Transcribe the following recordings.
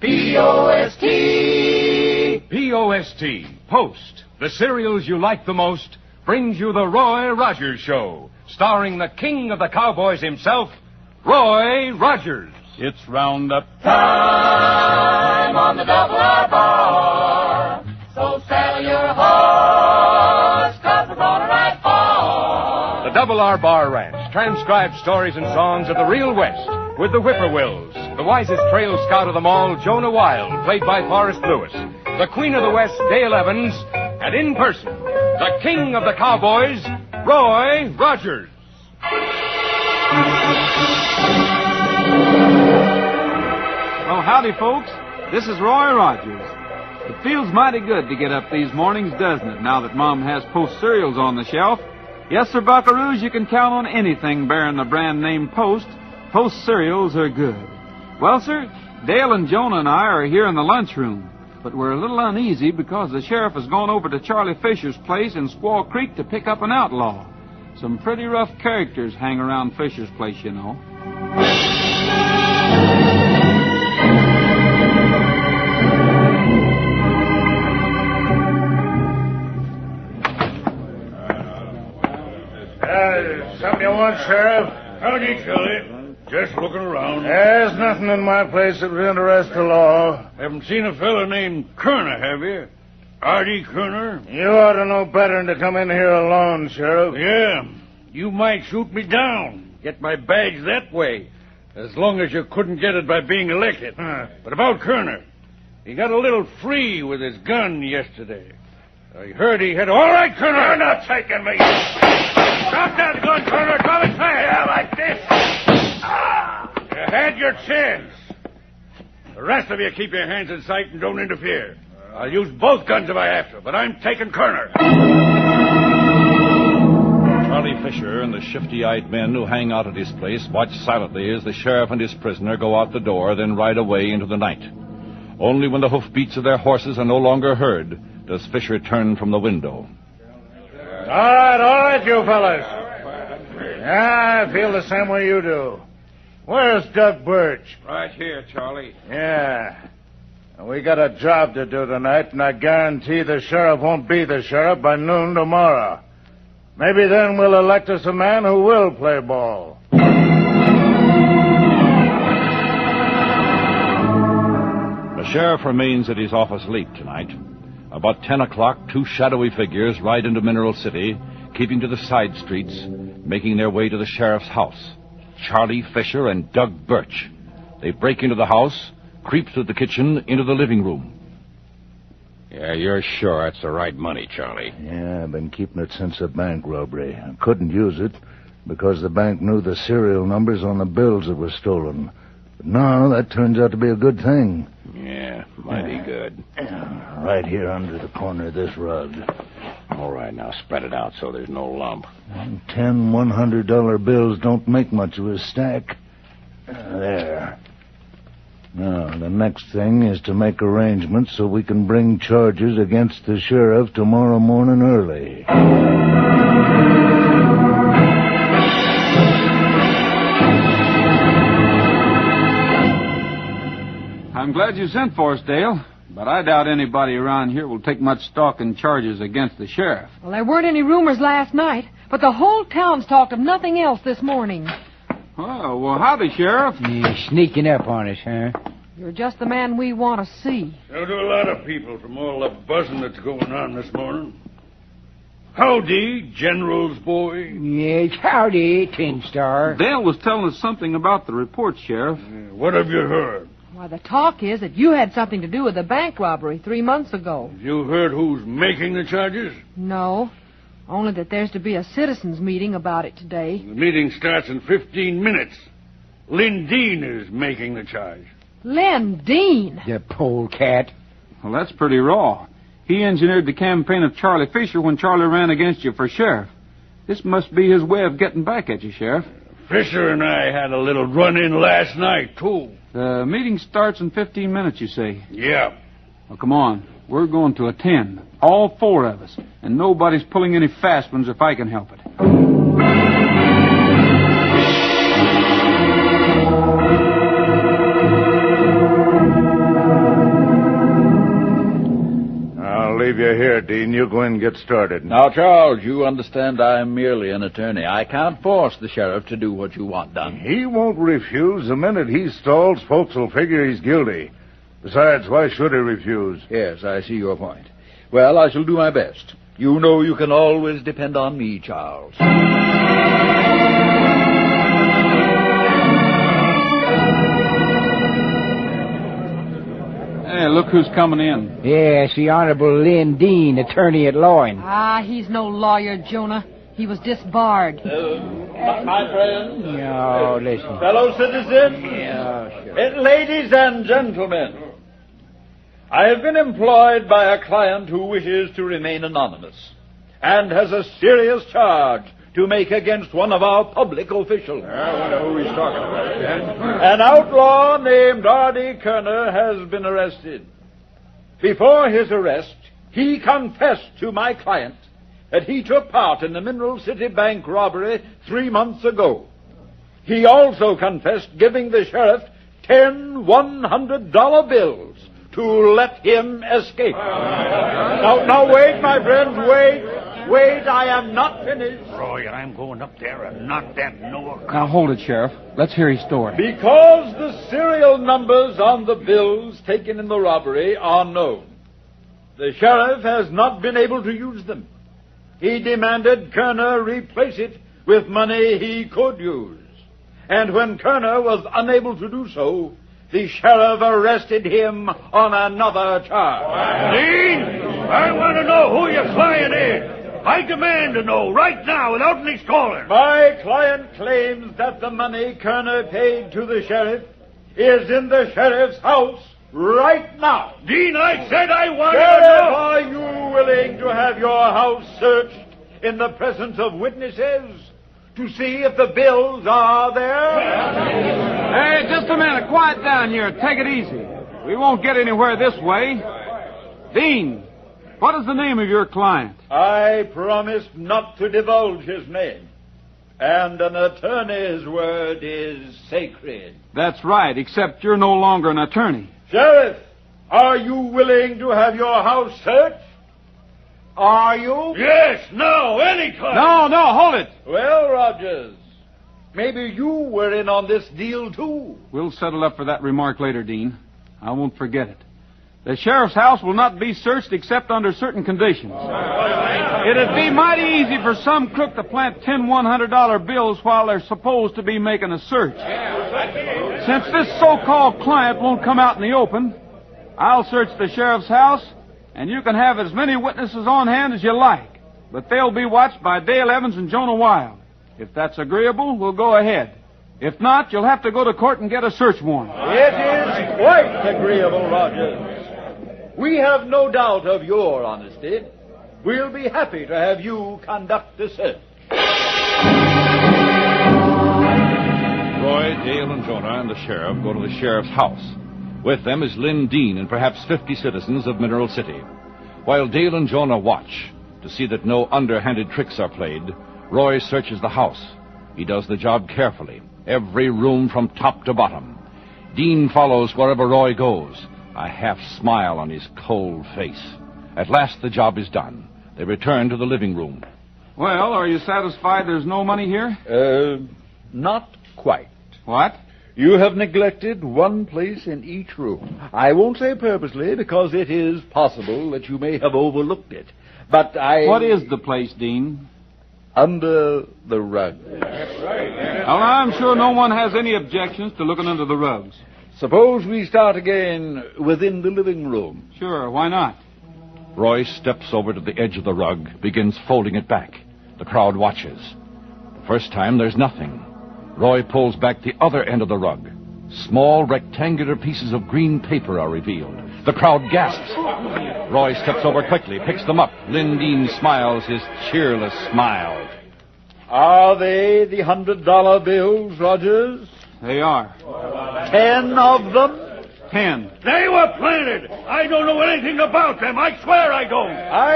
P-O-S-T. P-O-S-T. Post. The cereals you like the most brings you the Roy Rogers Show, starring the king of the cowboys himself, Roy Rogers. It's roundup Time on the double R bar. So saddle your horse, 'cause we're gonna ride far. The Double R Bar Ranch transcribed stories and songs of the real West with the Whippoorwills, the wisest trail scout of them all, Jonah Wild, played by Forrest Lewis, the Queen of the West, Dale Evans, and in person, the king of the cowboys, Roy Rogers. Well, howdy, folks. This is Roy Rogers. It feels mighty good to get up these mornings, doesn't it, now that Mom has Post cereals on the shelf? Yes, sir, buckaroos, you can count on anything bearing the brand name Post. Post cereals are good. Well, sir, Dale and Jonah and I are here in the lunchroom, but we're a little uneasy because the sheriff has gone over to Charlie Fisher's place in Squaw Creek to pick up an outlaw. Some pretty rough characters hang around Fisher's place, you know. Something you want, Sheriff? Howdy, Charlie. Just looking around. There's nothing in my place that would interest the law. Haven't seen a fella named Kerner, have you? Artie Kerner? You ought to know better than to come in here alone, Sheriff. Yeah. You might shoot me down. Get my badge that way. As long as you couldn't get it by being elected. But about Kerner, he got a little free with his gun yesterday. I heard he had... All right, Kerner! You're not taking me. Drop that gun, Kerner! Drop it fast! Yeah, like this. You had your chance. The rest of you keep your hands in sight and don't interfere. I'll use both guns if I have to, but I'm taking Kerner. Charlie Fisher and the shifty-eyed men who hang out at his place watch silently as the sheriff and his prisoner go out the door, then ride away into the night. Only when the hoofbeats of their horses are no longer heard does Fisher turn from the window. All right, you fellas. Yeah, I feel the same way you do. Where's Doug Birch? Right here, Charlie. Yeah. We got a job to do tonight, and I guarantee the sheriff won't be the sheriff by noon tomorrow. Maybe then we'll elect us a man who will play ball. The sheriff remains at his office late tonight. About 10 o'clock, two shadowy figures ride into Mineral City, keeping to the side streets, making their way to the sheriff's house. Charlie Fisher and Doug Birch. They break into the house, creep through the kitchen, into the living room. Yeah, you're sure that's the right money, Charlie? Yeah, I've been keeping it since the bank robbery. I couldn't use it because the bank knew the serial numbers on the bills that were stolen. But now that turns out to be a good thing. Yeah, mighty good. Right here under the corner of this rug. All right, now spread it out so there's no lump. 10 $100 bills don't make much of a stack. There. Now, the next thing is to make arrangements so we can bring charges against the sheriff tomorrow morning early. I'm glad you sent for us, Dale, but I doubt anybody around here will take much stock in charges against the sheriff. Well, there weren't any rumors last night, but the whole town's talked of nothing else this morning. Oh, well, howdy, Sheriff. You're sneaking up on us, huh? You're just the man we want to see. So do a lot of people from all the buzzing that's going on this morning. Howdy, General's boy. Yes, howdy, Tin Star. Dale was telling us something about the report, Sheriff. What have you heard? Why, the talk is that you had something to do with the bank robbery 3 months ago. Have you heard who's making the charges? No, only that there's to be a citizens' meeting about it today. The meeting starts in 15 minutes. Lynn Dean is making the charge. Len Dean? The polecat. Well, that's pretty raw. He engineered the campaign of Charlie Fisher when Charlie ran against you for sheriff. This must be his way of getting back at you, Sheriff. Fisher and I had a little run-in last night, too. The meeting starts in 15 minutes, you say? Yeah. Well, come on. We're going to attend. All 4 of us. And nobody's pulling any fast ones if I can help it. Dean. You go in and get started. Now, Charles, you understand I'm merely an attorney. I can't force the sheriff to do what you want done. He won't refuse. The minute he stalls, folks will figure he's guilty. Besides, why should he refuse? Yes, I see your point. Well, I shall do my best. You know you can always depend on me, Charles. Hey, look who's coming in. Yes, the Honorable Lynn Dean, attorney at law. Ah, he's no lawyer, Jonah. He was disbarred. My friend. No, listen. Fellow citizens. Yeah, sure. Ladies and gentlemen. I have been employed by a client who wishes to remain anonymous and has a serious charge to make against one of our public officials. I wonder who he's talking about. An outlaw named R.D. Kerner has been arrested. Before his arrest, he confessed to my client that he took part in the Mineral City Bank robbery 3 months ago. He also confessed giving the sheriff 10 $100 bills to let him escape. Now, wait, my friends, wait. Wait, I am not finished. Roy, I'm going up there and knock that Noah. Now, hold it, Sheriff. Let's hear his story. Because the serial numbers on the bills taken in the robbery are known, the sheriff has not been able to use them. He demanded Kerner replace it with money he could use. And when Kerner was unable to do so, the sheriff arrested him on another charge. Dean, I want to know who your client is. I demand to know right now without any stalling. My client claims that the money Kerner paid to the sheriff is in the sheriff's house right now. Dean, I said I wanted Sheriff, to know. are you willing to have your house searched in the presence of witnesses to see if the bills are there? Hey, just a minute. Quiet down here. Take it easy. We won't get anywhere this way. Dean, what is the name of your client? I promised not to divulge his name. And an attorney's word is sacred. That's right, except you're no longer an attorney. Sheriff, are you willing to have your house searched? Are you? Yes, no, anytime. No, hold it. Well, Rogers, maybe you were in on this deal, too. We'll settle up for that remark later, Dean. I won't forget it. The sheriff's house will not be searched except under certain conditions. It'd be mighty easy for some crook to plant 10 $100 bills while they're supposed to be making a search. Since this so-called client won't come out in the open, I'll search the sheriff's house, and you can have as many witnesses on hand as you like. But they'll be watched by Dale Evans and Jonah Wild. If that's agreeable, we'll go ahead. If not, you'll have to go to court and get a search warrant. It is quite agreeable, Rogers. We have no doubt of your honesty. We'll be happy to have you conduct the search. Roy, Dale, and Jonah and the sheriff go to the sheriff's house. With them is Lynn Dean and perhaps 50 citizens of Mineral City. While Dale and Jonah watch to see that no underhanded tricks are played, Roy searches the house. He does the job carefully, every room from top to bottom. Dean follows wherever Roy goes, a half smile on his cold face. At last the job is done. They return to the living room. Well, are you satisfied there's no money here? Not quite. What? You have neglected one place in each room. I won't say purposely, because it is possible that you may have overlooked it. But What is the place, Dean? Under the rug. Well, I'm sure no one has any objections to looking under the rugs. Suppose we start again within the living room. Sure, why not? Roy steps over to the edge of the rug, begins folding it back. The crowd watches. The first time, there's nothing. Roy pulls back the other end of the rug. Small rectangular pieces of green paper are revealed. The crowd gasps. Roy steps over quickly, picks them up. Lynn Dean smiles his cheerless smile. Are they the $100 bills, Rogers? They are. 10 of them? 10. They were planted. I don't know anything about them. I swear I don't. I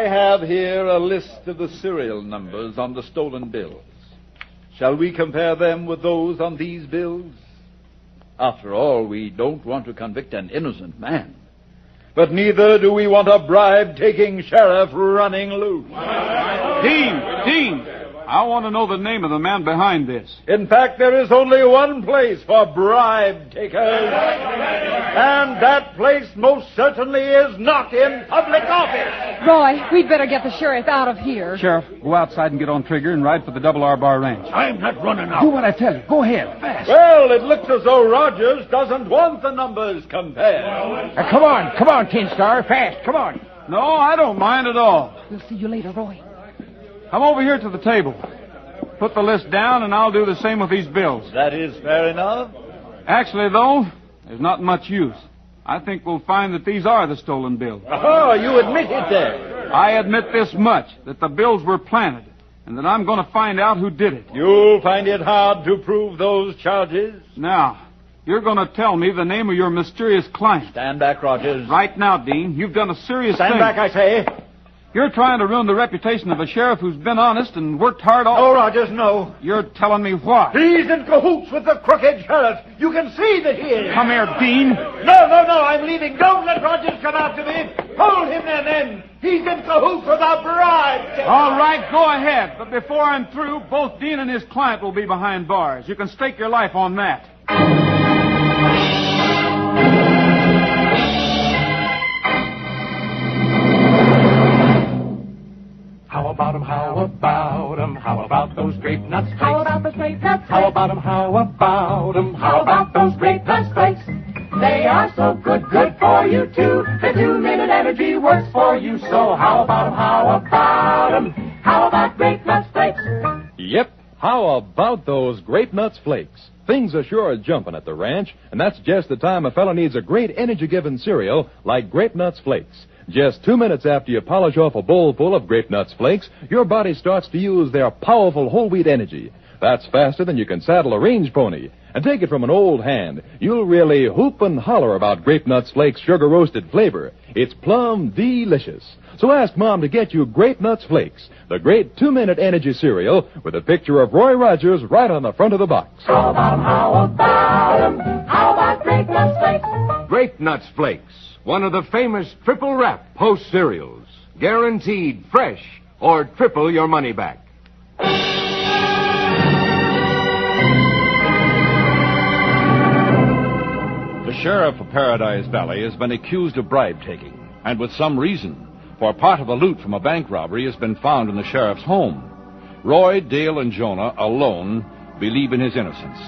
have here a list of the serial numbers on the stolen bills. Shall we compare them with those on these bills? After all, we don't want to convict an innocent man. But neither do we want a bribe-taking sheriff running loose. Dean, I want to know the name of the man behind this. In fact, there is only one place for bribe-takers. And that place most certainly is not in public office. Roy, we'd better get the sheriff out of here. Sheriff, go outside and get on trigger and ride for the Double R Bar Ranch. I'm not running out. Do what I tell you. Go ahead, fast. Well, it looks as though Rogers doesn't want the numbers compared. Come on, Tin Star, fast, come on. No, I don't mind at all. We'll see you later, Roy. Come over here to the table. Put the list down, and I'll do the same with these bills. That is fair enough. Actually, though, there's not much use. I think we'll find that these are the stolen bills. Oh, you admit it then. I admit this much, that the bills were planted, and that I'm going to find out who did it. You'll find it hard to prove those charges. Now, you're going to tell me the name of your mysterious client. Stand back, Rogers. Right now, Dean, you've done a serious thing. Stand back, I say. You're trying to ruin the reputation of a sheriff who's been honest and worked hard all... No, Rogers, no. You're telling me what? He's in cahoots with the crooked sheriff. You can see that he is. Come here, Dean. No, I'm leaving. Don't let Rogers come after me. Hold him then. He's in cahoots with a bribe. All right, go ahead. But before I'm through, both Dean and his client will be behind bars. You can stake your life on that. How about 'em, how about 'em, how about those grape nuts flakes? How about those grape nuts flakes? How about 'em, how about 'em, How about those grape nuts flakes? They are so good for you too. The 2-minute energy works for you. So how about 'em, how about 'em, how about grape nuts flakes? Yep, how about those grape nuts flakes? Things are sure jumping at the ranch, and that's just the time a fellow needs a great energy-giving cereal like Grape Nuts Flakes. Just 2 minutes after you polish off a bowl full of Grape Nuts Flakes, your body starts to use their powerful whole wheat energy. That's faster than you can saddle a range pony. And take it from an old hand, you'll really hoop and holler about Grape Nuts Flakes' sugar-roasted flavor. It's plumb delicious. So ask Mom to get you Grape Nuts Flakes, the great 2-minute energy cereal with a picture of Roy Rogers right on the front of the box. How about Grape Nuts Flakes? Grape Nuts Flakes, one of the famous triple wrap Post cereals. Guaranteed fresh or triple your money back. The sheriff of Paradise Valley has been accused of bribe-taking, and with some reason, for part of the loot from a bank robbery has been found in the sheriff's home. Roy, Dale, and Jonah, alone, believe in his innocence.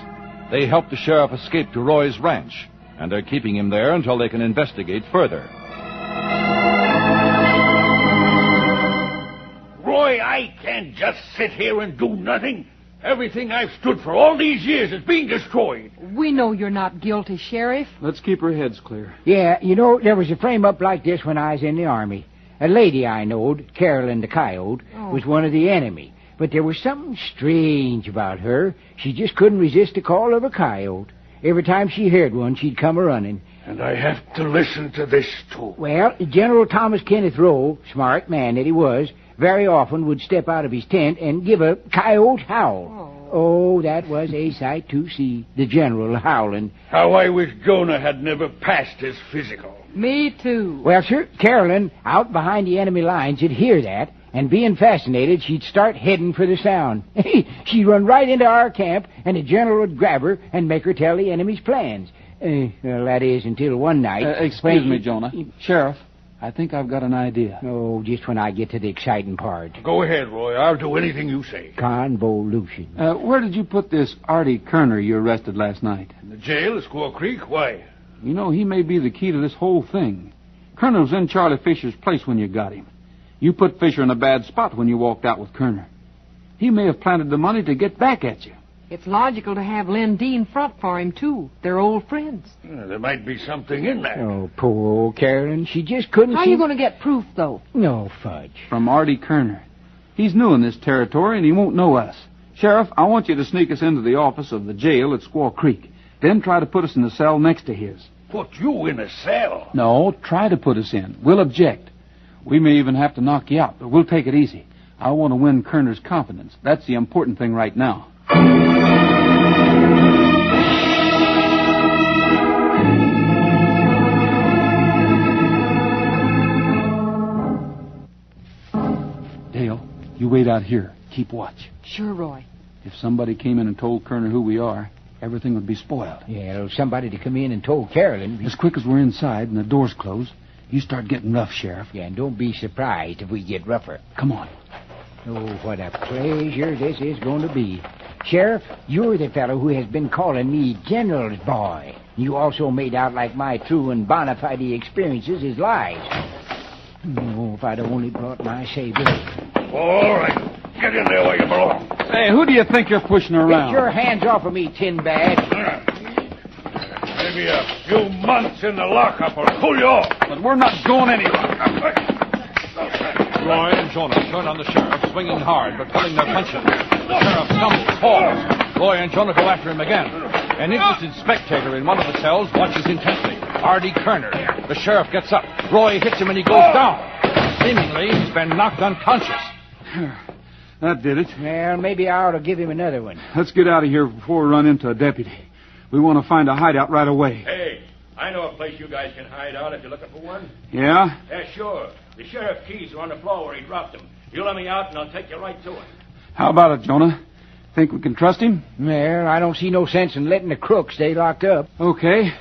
They helped the sheriff escape to Roy's ranch, and they're keeping him there until they can investigate further. Roy, I can't just sit here and do nothing. Everything I've stood for all these years is being destroyed. We know you're not guilty, Sheriff. Let's keep our heads clear. Yeah, there was a frame-up like this when I was in the Army. A lady I knowed, Carolyn the Coyote, was one of the enemy. But there was something strange about her. She just couldn't resist the call of a coyote. Every time she heard one, she'd come a-running. And I have to listen to this, too. Well, General Thomas Kenneth Rowe, smart man that he was, very often would step out of his tent and give a coyote howl. Oh, that was a sight to see, the general howling. How I wish Jonah had never passed his physical. Me too. Well, sir, Carolyn, out behind the enemy lines, would hear that, and being fascinated, she'd start heading for the sound. She'd run right into our camp, and the general would grab her and make her tell the enemy's plans. Well, that is, until one night... Excuse me, Jonah. Sheriff, I think I've got an idea. Oh, just when I get to the exciting part. Go ahead, Roy. I'll do anything you say. Convolution. Where did you put this Artie Kerner you arrested last night? In the jail at Squaw Creek? Why? You know, he may be the key to this whole thing. Kerner was in Charlie Fisher's place when you got him. You put Fisher in a bad spot when you walked out with Kerner. He may have planted the money to get back at you. It's logical to have Len Dean front for him, too. They're old friends. There might be something in that. Oh, poor old Carolyn. She just couldn't How are you going to get proof, though? No fudge. From Artie Kerner. He's new in this territory, and he won't know us. Sheriff, I want you to sneak us into the office of the jail at Squaw Creek. Then try to put us in the cell next to his. Put you in a cell? No, try to put us in. We'll object. We may even have to knock you out, but we'll take it easy. I want to win Kerner's confidence. That's the important thing right now. out here. Keep watch. Sure, Roy. If somebody came in and told Kerner who we are, everything would be spoiled. Yeah, somebody to come in and told Carolyn. As quick as we're inside and the door's closed, you start getting rough, Sheriff. Yeah, and don't be surprised if we get rougher. Come on. Oh, what a pleasure this is going to be. Sheriff, you're the fellow who has been calling me General's boy. You also made out like my true and bona fide experiences is lies. Oh, if I'd only brought my saber. All right. Get in there where you belong. Hey, who do you think you're pushing around? Get your hands off of me, Tin Bag. Maybe a few months in the lockup will pull you off. But we're not going anywhere. Roy and Jonah turn on the sheriff, swinging hard but pulling their punches. The sheriff stumbles, falls. Roy and Jonah go after him again. An interested spectator in one of the cells watches intently. R.D. Kerner. The sheriff gets up. Roy hits him and he goes down. Seemingly, he's been knocked unconscious. That did it. Well, maybe I ought to give him another one. Let's get out of here before we run into a deputy. We want to find a hideout right away. Hey, I know a place you guys can hide out if you're looking for one. Yeah? Yeah, sure. The sheriff's keys are on the floor where he dropped them. You let me out and I'll take you right to him. How about it, Jonah? Think we can trust him? Well, I don't see no sense in letting the crook stay locked up. Okay.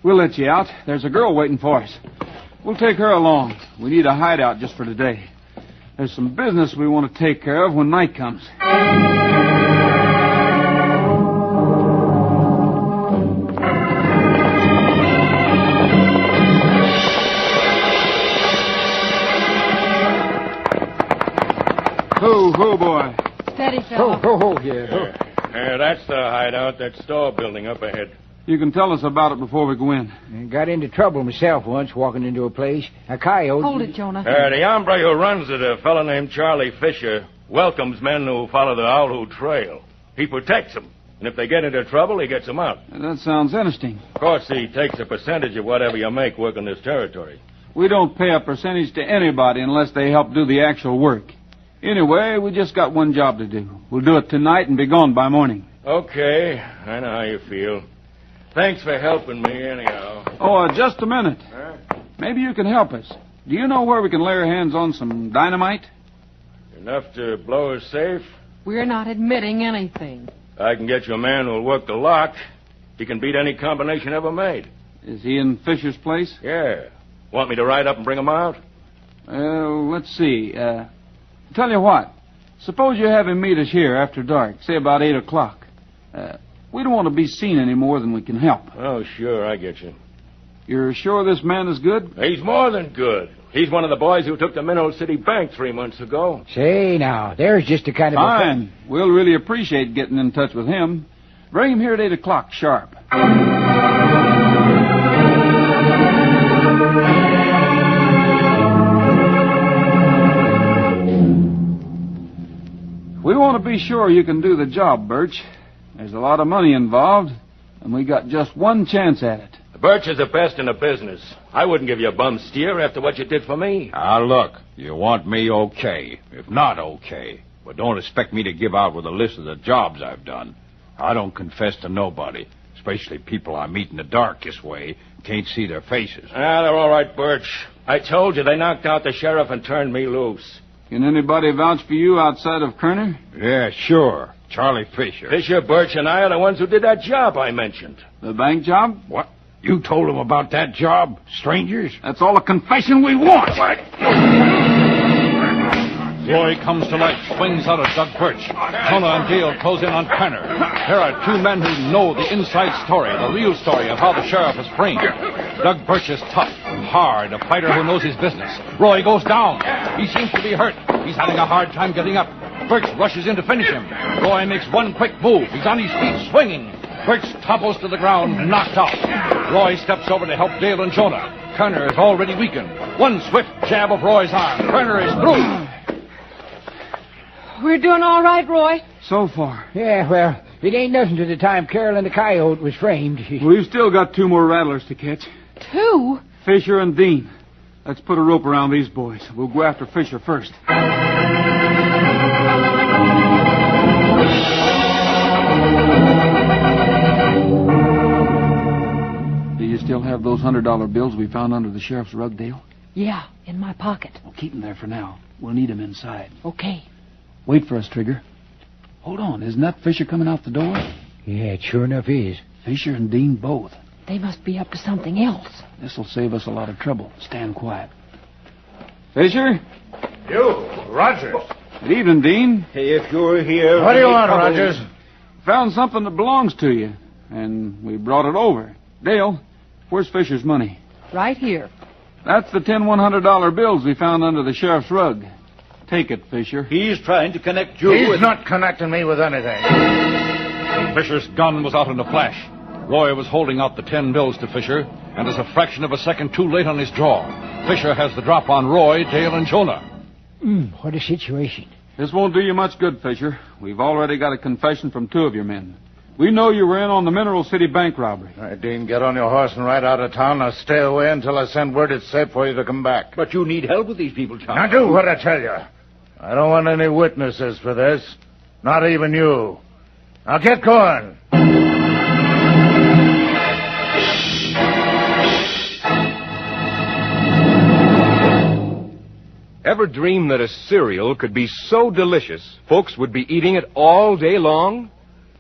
We'll let you out. There's a girl waiting for us. We'll take her along. We need a hideout just for today. There's some business we want to take care of when night comes. Ho, ho, boy. Steady, fella. Ho, ho, ho, here. Yeah, that's the hideout, that store building up ahead. You can tell us about it before we go in. I got into trouble myself once walking into a place. A coyote... Hold it, Jonah. The hombre who runs it, a fellow named Charlie Fisher, welcomes men who follow the Owl Trail. He protects them, and if they get into trouble, he gets them out. That sounds interesting. Of course, he takes a percentage of whatever you make working this territory. We don't pay a percentage to anybody unless they help do the actual work. Anyway, we just got one job to do. We'll do it tonight and be gone by morning. Okay, I know how you feel. Thanks for helping me, anyhow. Oh, just a minute. Huh? Maybe you can help us. Do you know where we can lay our hands on some dynamite? Enough to blow a safe? We're not admitting anything. I can get you a man who'll work the lock. He can beat any combination ever made. Is he in Fisher's place? Yeah. Want me to ride up and bring him out? Let's see. Tell you what. Suppose you have him meet us here after dark, say about 8 o'clock. We don't want to be seen any more than we can help. Oh, sure, I get you. You're sure this man is good? He's more than good. He's one of the boys who took the Mineral City Bank 3 months ago. Say, now, there's just the kind of... Fine. We'll really appreciate getting in touch with him. Bring him here at 8 o'clock sharp. We want to be sure you can do the job, Birch. There's a lot of money involved, and we got just one chance at it. Birch is the best in the business. I wouldn't give you a bum steer after what you did for me. Now, look, you want me, okay. If not, okay. But don't expect me to give out with a list of the jobs I've done. I don't confess to nobody, especially people I meet in the dark this way. Can't see their faces. They're all right, Birch. I told you they knocked out the sheriff and turned me loose. Can anybody vouch for you outside of Kerner? Yeah, sure. Charlie Fisher. Fisher, Birch, and I are the ones who did that job I mentioned. The bank job? What? You told him about that job? Strangers? That's all the confession we want. What? Roy comes to life, swings out at Doug Birch. Jonah and Gale close in on Kerner. There are two men who know the inside story, the real story of how the sheriff is framed. Doug Birch is tough, hard, a fighter who knows his business. Roy goes down. He seems to be hurt. He's having a hard time getting up. Birch rushes in to finish him. Roy makes one quick move. He's on his feet, swinging. Birch topples to the ground, knocked out. Roy steps over to help Dale and Jonah. Kerner is already weakened. One swift jab of Roy's arm. Kerner is through. We're doing all right, Roy. So far. Yeah, well, it ain't nothing to the time Carolyn the Coyote was framed. We've still got 2 more rattlers to catch. 2? Fisher and Dean. Let's put a rope around these boys. We'll go after Fisher first. Do you still have those $100 bills we found under the sheriff's rug, Dale? Yeah, in my pocket. Well, keep them there for now. We'll need them inside. Okay. Wait for us, Trigger. Hold on. Isn't that Fisher coming out the door? Yeah, it sure enough is. Fisher and Dean both. They must be up to something else. This'll save us a lot of trouble. Stand quiet. Fisher? You, Rogers. Good evening, Dean. If you're here... What do you want, Rogers? Found something that belongs to you, and we brought it over. Dale, where's Fisher's money? Right here. That's the 10 $100 bills we found under the sheriff's rug. Take it, Fisher. He's trying to connect you He's with... not connecting me with anything. Fisher's gun was out in a flash. Roy was holding out the 10 bills to Fisher, and is a fraction of a second too late on his draw. Fisher has the drop on Roy, Dale, and Jonah. What a situation. This won't do you much good, Fisher. We've already got a confession from 2 of your men. We know you were in on the Mineral City bank robbery. All right, Dean, get on your horse and ride out of town. Now stay away until I send word it's safe for you to come back. But you need help with these people, Tom. Now do what I tell you. I don't want any witnesses for this. Not even you. Now get going. Ever dream that a cereal could be so delicious folks would be eating it all day long?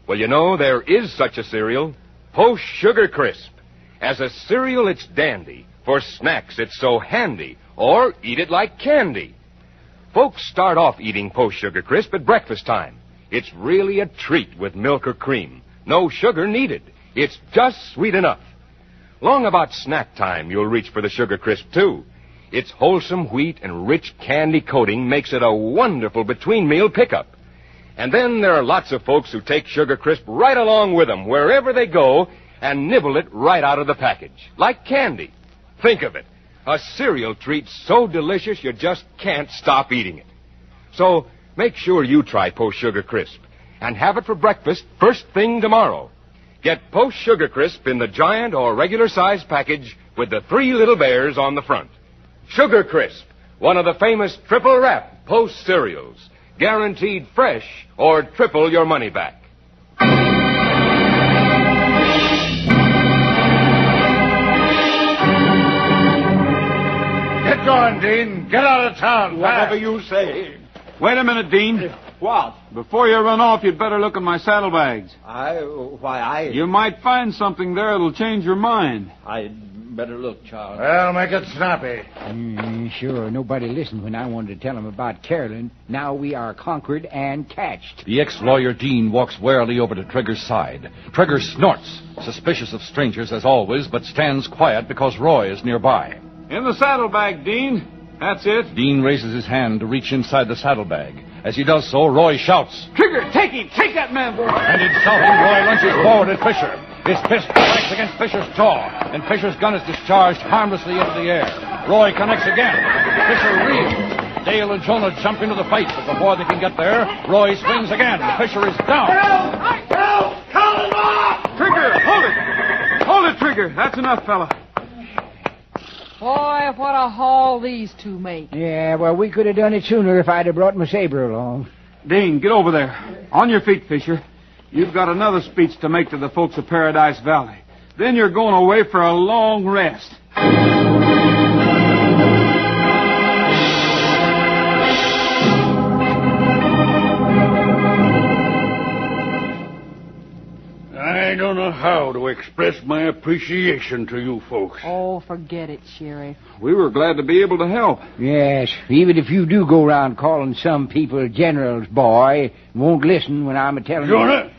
Well, you know, there is such a cereal, Post Sugar Crisp. As a cereal, it's dandy. For snacks, it's so handy. Or eat it like candy. Folks start off eating Post Sugar Crisp at breakfast time. It's really a treat with milk or cream. No sugar needed. It's just sweet enough. Long about snack time, you'll reach for the Sugar Crisp, too. Its wholesome wheat and rich candy coating makes it a wonderful between-meal pickup. And then there are lots of folks who take Sugar Crisp right along with them wherever they go and nibble it right out of the package, like candy. Think of it, a cereal treat so delicious you just can't stop eating it. So make sure you try Post Sugar Crisp and have it for breakfast first thing tomorrow. Get Post Sugar Crisp in the giant or regular size package with the 3 little bears on the front. Sugar Crisp, one of the famous triple wrap Post cereals. Guaranteed fresh or triple your money back. Get going, Dean. Get out of town. Whatever you say. Wait a minute, Dean. What? Before you run off, you'd better look at my saddlebags. You might find something there that'll change your mind. I'd better look, Charles. Well, make it snappy. Sure, nobody listened when I wanted to tell him about Carolyn. Now we are conquered and catched. The ex-lawyer Dean walks warily over to Trigger's side. Trigger snorts, suspicious of strangers as always, but stands quiet because Roy is nearby. In the saddlebag, Dean. That's it. Dean raises his hand to reach inside the saddlebag. As he does so, Roy shouts, Trigger, take him! Take that man, boy! And in shouting, Roy lunges forward at Fisher. His fist strikes against Fisher's jaw, and Fisher's gun is discharged harmlessly into the air. Roy connects again. Fisher reels. Dale and Jonah jump into the fight, but before they can get there, Roy swings again. Fisher is down. Help! Call him off! Trigger, hold it! Hold it, Trigger. That's enough, fella. Boy, what a haul these 2 make. Yeah, well, we could have done it sooner if I'd have brought my saber along. Dean, get over there. On your feet, Fisher. You've got another speech to make to the folks of Paradise Valley. Then you're going away for a long rest. I don't know how to express my appreciation to you folks. Oh, forget it, Sheriff. We were glad to be able to help. Yes, even if you do go around calling some people generals, boy, won't listen when I'm a-telling you. Jonah,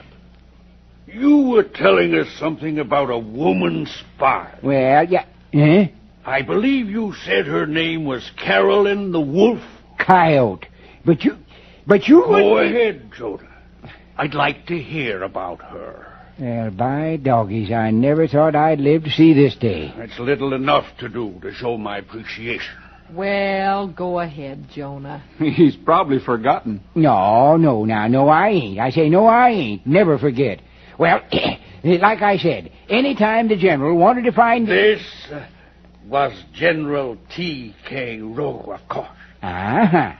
you were telling us something about a woman spy. Well, yeah. Eh? I believe you said her name was Carolyn the Wolf. Coyote. But you... Go ahead, Jonah. I'd like to hear about her. Well, by doggies, I never thought I'd live to see this day. That's little enough to do to show my appreciation. Well, go ahead, Jonah. He's probably forgotten. No, I ain't. I say, no, I ain't. Never forget. Well, like I said, any time the general wanted to find... This was General T.K. Rowe, of course. Uh-huh.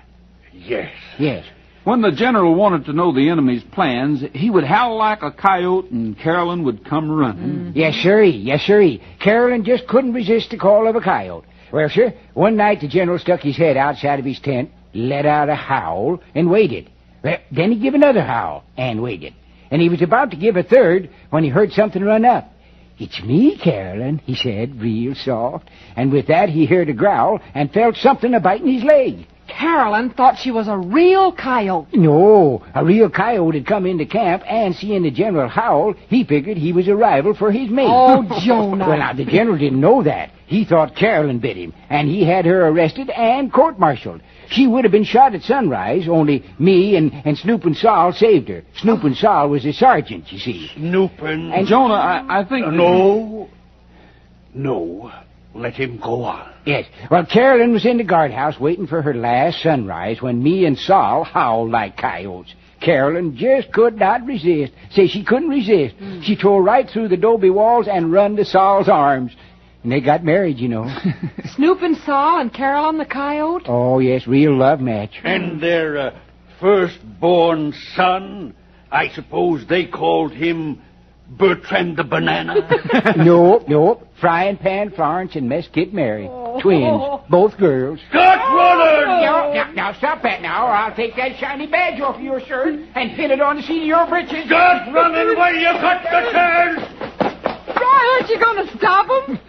Yes. When the general wanted to know the enemy's plans, he would howl like a coyote and Carolyn would come running. Yes, sirree. Carolyn just couldn't resist the call of a coyote. Well, sir, one night the general stuck his head outside of his tent, let out a howl, and waited. Well, then he give another howl and waited. And he was about to give a third when he heard something run up. "It's me, Carolyn," he said, real soft. And with that he heard a growl and felt something a-biting his leg. Carolyn thought she was a real coyote. No, a real coyote had come into camp, and seeing the general howl, he figured he was a rival for his mate. Oh, Jonah. Well, now, the general didn't know that. He thought Carolyn bit him, and he had her arrested and court-martialed. She would have been shot at sunrise, only me and Snoopin' Sol saved her. Snoopin' Sol was a sergeant, you see. Snoopin'. And Jonah, I think... No. Let him go on. Yes. Well, Carolyn was in the guardhouse waiting for her last sunrise when me and Sol howled like coyotes. Carolyn just could not resist. Say, she couldn't resist. She tore right through the adobe walls and run to Sol's arms. And they got married, you know. Snoopin' Sol and Carolyn the coyote? Oh, yes, real love match. And their firstborn son, I suppose they called him Bertrand the Banana? No. Frying Pan Florence and Mesquite Mary. Twins. Both girls. Start running! Now, stop that now, or I'll take that shiny badge off your shirt and pin it on the seat of your breeches. Start running when you cut the turn! Roy, aren't you going to stop him?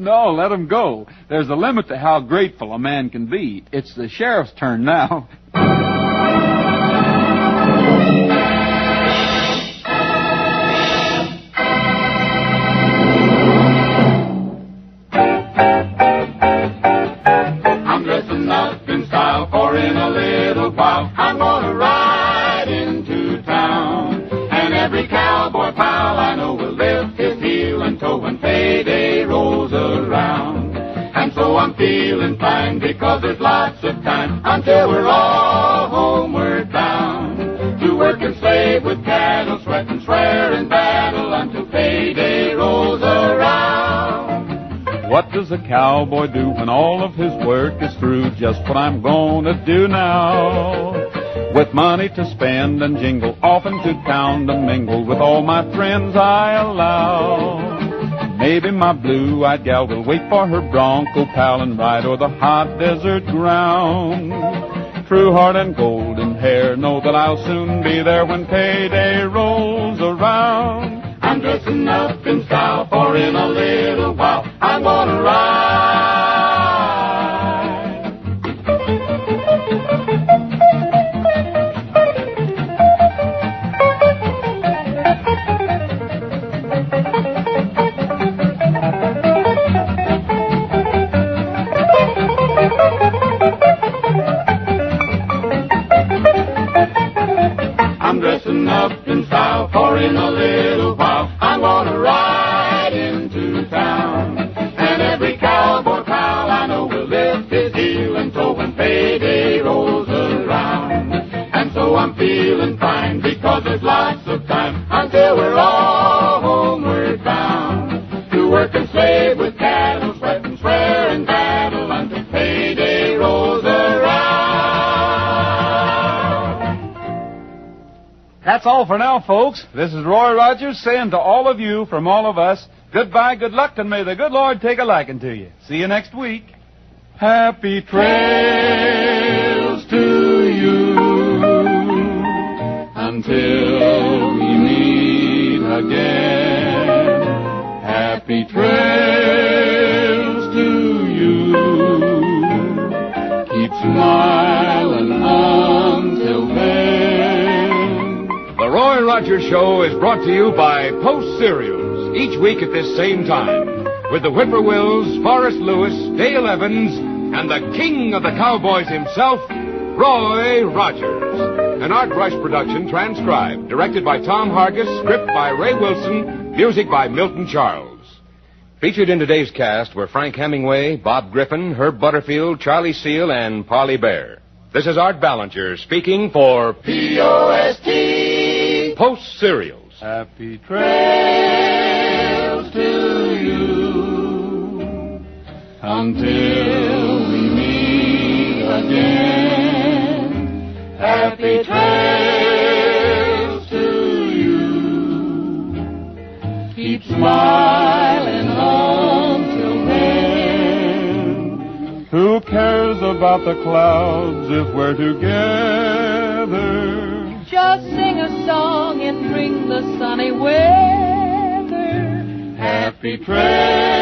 No, let him go. There's a limit to how grateful a man can be. It's the sheriff's turn now. I'm dressing up in style, for in a little while I'm gonna ride into town. And every cowboy pal I know will lift his heel and toe when payday rolls around. And so I'm feeling fine because there's lots of time until we're all homeward bound. To work and slave with cattle, sweat and swear in battle until payday rolls around. What does a cowboy do when all of his work is through? Just what I'm gonna do now. With money to spend and jingle, off into town to mingle with all my friends I allow. Maybe my blue-eyed gal will wait for her bronco pal and ride o'er the hot desert ground. True heart and golden hair, know that I'll soon be there when payday rolls around. I'm dressing up in style, for in a little while I'm gonna ride. I'm dressing up in style, for in a little while I'm gonna ride into town. And every cowboy pal I know will lift his heel and toe when payday rolls around. And so I'm feeling fine because there's lots of time until we're all homeward bound. To work and slave with cattle, sweat and swear in battle until payday rolls around. That's all for now, folks. This is Roy Rogers saying to all of you, from all of us, goodbye, good luck, and may the good Lord take a liking to you. See you next week. Happy trails to you until we meet again. Happy trails to you. Keep smiling until then. The Roy Rogers Show is brought to you by Post Cereals, each week at this same time, with the Whippoorwills, Forrest Lewis, Dale Evans, and the king of the cowboys himself, Roy Rogers. An Art Rush production transcribed, directed by Tom Hargis, script by Ray Wilson, music by Milton Charles. Featured in today's cast were Frank Hemingway, Bob Griffin, Herb Butterfield, Charlie Seal, and Polly Bear. This is Art Ballinger speaking for P.O.S.T. Post Cereals. Happy Trails to you until we meet again. Happy trails to you. Keep smiling until then. Who cares about the clouds if we're together? together. Just sing a song and bring the sunny weather. Happy trails